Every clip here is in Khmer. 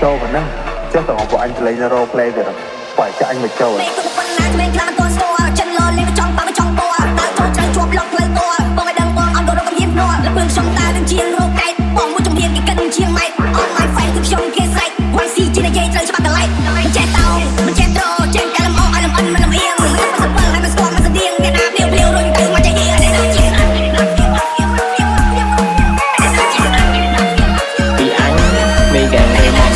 ចូលប៉ុណ្ណឹងចេះតែបងអញលេងរ៉ូផ្លេទៀតបើចាអញមកចូលមេក្លូនណាមេក្លាតូនស្គាល់ចិនលលេងចង់ប៉ាចង់ពណ៌តើចូលច្រើនជាប់លក់ផ្លូវតបងឲ្យដឹងបងអត់រកកំហៀនភ្នាល់លពើខ្ញុំតានឹងជាងរោគកែតបងមួយជំនាញគេកិនជាងម៉ែតអនឡាញហ្វេគឺខ្ញុំគេស្រែកវាយស៊ីជានិយាយត្រូវច្បាស់កន្លែងមិនចេះតោមិនចេះត្រចេះតែលំអឲ្យលំអិនមិនលំអៀងមិនសពើឲ្យមិនស្គាល់មិនស្តៀងអ្នកណាភ្លាវភ្លាវរុញទៅមកចេះអៀងអ្នកណាជាពីអញមេហ្គេរ៉េម៉ុន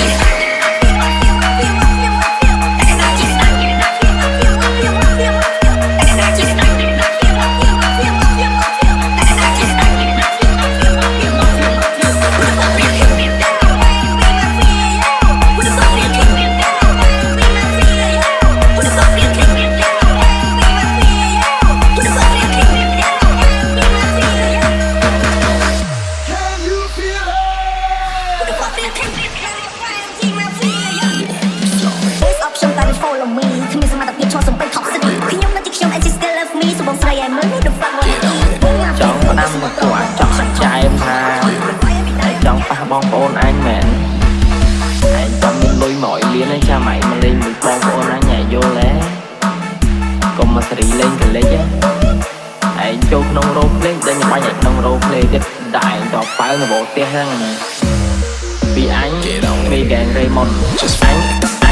follow me គ្មានសមត្ថភាពឈរសំបី top city ខ្ញុំនៅទីខ្ញុំ and she still love me សបងស្រីឲ្យមើល who the fuck ចង់ផ្ដាំមកគាត់ចង់សញ្ចែមថាចង់ប៉ះបងប្អូនអញមែនឯងចង់មានលុយមកឲ្យលៀនឯងចាំឯងមកលេងមួយបងប្អូនអញឲ្យយល់ទេកុំមកស្រីលេងកលេចឯងចូលក្នុងរោភ្លេងដេញបាញ់ឲ្យក្នុងរោភ្លេងទៀតតែឯងតប៉ៅនៅបោផ្ទះហ្នឹងពីអញមេហ្គេរ៉េម៉ុនអញ